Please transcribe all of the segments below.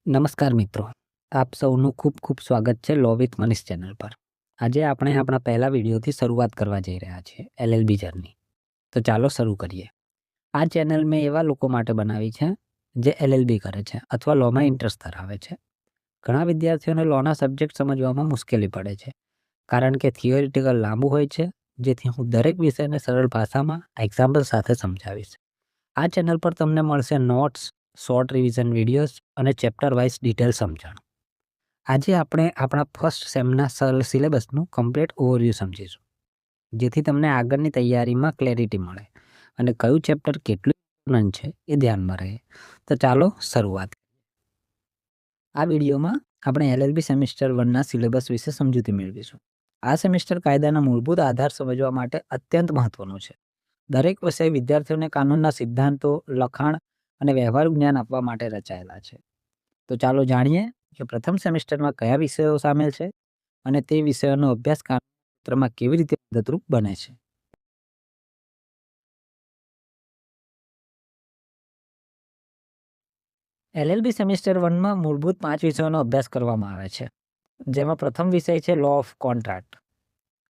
નમસ્કાર મિત્રો, આપ સૌનું ખૂબ ખૂબ સ્વાગત છે લો વિથ મનીષ ચેનલ પર। આજે આપણે આપણા પહેલા વિડીયોથી શરૂઆત કરવા જઈ રહ્યા છીએ LLB જર્ની। તો ચાલો શરૂ કરીએ। આ ચેનલ મેં એવા લોકો માટે બનાવી છે જે LLB કરે છે અથવા લોમાં ઇન્ટરેસ્ટ ધરાવે છે। ઘણા વિદ્યાર્થીઓને લોના સબ્જેક્ટ સમજવામાં મુશ્કેલી પડે છે કારણ કે થિયોરિટિકલ લાંબુ હોય છે, જેથી હું દરેક વિષયને સરળ ભાષામાં એક્ઝામ્પલ સાથે સમજાવીશ। આ ચેનલ પર તમને મળશે નોટ્સ, શોર્ટ રિવિઝન વિડીયોઝ અને ચેપ્ટર વાઇઝ ડિટેલ સમજણ। આજે આપણે આપણા ફર્સ્ટ સેમના સિલેબસનું કમ્પ્લીટ ઓવરવ્યૂ સમજીશું, જેથી તમને આગળની તૈયારીમાં ક્લેરિટી મળે અને કયું ચેપ્ટર કેટલું ઇમ્પોર્ટન્ટ છે એ ધ્યાનમાં રહે। તો ચાલો શરૂઆત કરીએ। આ વિડીયોમાં આપણે LLB સેમિસ્ટર 1ના સિલેબસ વિશે સમજૂતી મેળવીશું। આ સેમિસ્ટર કાયદાના મૂળભૂત આધાર સમજવા માટે અત્યંત મહત્વનું છે। દરેક વિષય વિદ્યાર્થીઓને કાનૂનના સિદ્ધાંતો, લખાણ અને વ્યવહાર જ્ઞાન આપવા માટે રચાયેલા છે। તો ચાલો જાણીએ કે પ્રથમ સેમિસ્ટરમાં કયા વિષયો સામેલ છે અને તે વિષયોનો અભ્યાસ કાનૂનના ક્ષેત્રમાં કેવી રીતે મદદરૂપ બને છે। LLB સેમિસ્ટર 1માં મૂળભૂત 5 વિષયોનો અભ્યાસ કરવામાં આવે છે, જેમાં પ્રથમ વિષય છે લો ઓફ કોન્ટ્રાક્ટ।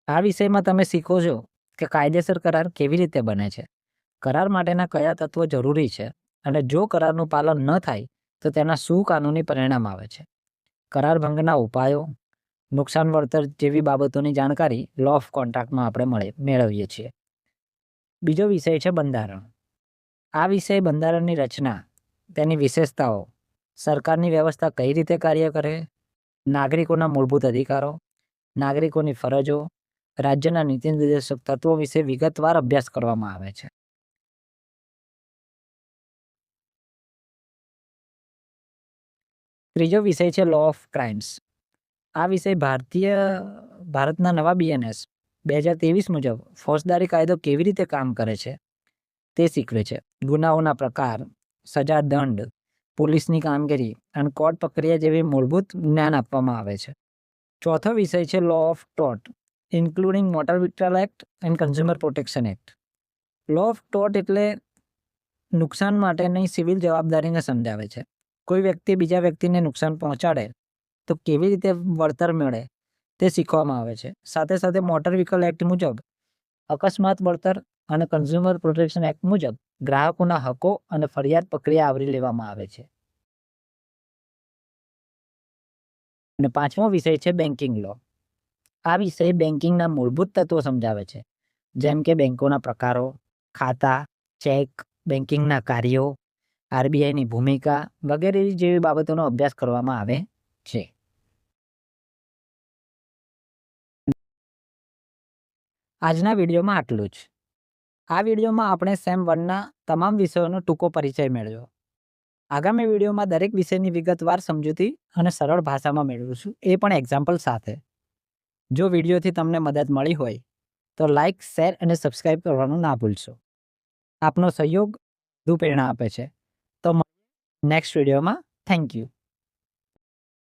આ વિષયમાં તમે શીખો છો કે કાયદેસર કરાર કેવી રીતે બને છે, કરાર માટેના કયા તત્વો જરૂરી છે અને જો કરારનું પાલન ન થાય તો તેના શું કાનૂની પરિણામ આવે છે। કરાર ભંગના ઉપાયો, નુકસાન વળતર જેવી બાબતોની જાણકારી લો ઓફ કોન્ટ્રાક્ટમાં આપણે મેળવીએ છીએ। બીજો વિષય છે બંધારણ। આ વિષય બંધારણની રચના, તેની વિશેષતાઓ, સરકારની વ્યવસ્થા કઈ રીતે કાર્ય કરે, નાગરિકોના મૂળભૂત અધિકારો, નાગરિકોની ફરજો, રાજ્યના નીતિ નિર્દેશક તત્વો વિશે વિગતવાર અભ્યાસ કરવામાં આવે છે। ત્રીજો વિષય છે લો ઓફ ક્રાઇમ્સ। આ વિષય ભારતના નવા BNS 2023 મુજબ ફોજદારી કાયદો કેવી રીતે કામ કરે છે તે શીખવે છે। ગુનાઓના પ્રકાર, સજા, દંડ, પોલીસની કામગીરી અને કોર્ટ પ્રક્રિયા જેવી મૂળભૂત જ્ઞાન આપવામાં આવે છે। ચોથો વિષય છે law of tort, including motor vehicle act and consumer protection act. Law of tort એટલે નુકસાન માટેની સિવિલ જવાબદારીને સમજાવે છે। કોઈ વ્યક્તિ બીજા વ્યક્તિને નુકસાન પહોંચાડે તો કેવી રીતે વળતર મળે તે શીખવામાં આવે છે। સાથે સાથે મોટર વ્હીકલ એક્ટ મુજબ અકસ્માત વળતર અને કન્ઝ્યુમર પ્રોટેક્શન એક્ટ મુજબ ગ્રાહકોના હકો અને ફરિયાદ પ્રક્રિયા આવરી લેવામાં આવે છે। અને પાંચમો વિષય છે બેન્કિંગ લો। આ વિષય બેન્કિંગના મૂળભૂત તત્વો સમજાવે છે, જેમ કે બેંકોના પ્રકારો, ખાતા, ચેક, બેન્કિંગના કાર્યો, RBIની ભૂમિકા વગેરે જેવી બાબતોનો અભ્યાસ કરવામાં આવે છે। આજના વિડીયોમાં આટલું જ। આ વિડીયોમાં આપણે સેમ 1ના તમામ વિષયોનો ટૂંકો પરિચય મેળવ્યો। આગામી વિડીયોમાં દરેક વિષયની વિગતવાર સમજૂતી અને સરળ ભાષામાં મેળવીશું, એ પણ એક્ઝામ્પલ સાથે। જો વિડીયોથી તમને મદદ મળી હોય તો લાઇક, શેર અને સબસ્ક્રાઇબ કરવાનું ના ભૂલશો। આપનો સહયોગ વધુ પ્રેરણા આપે છે। તો નેક્સ્ટ વિડીયોમાં થેન્ક યુ।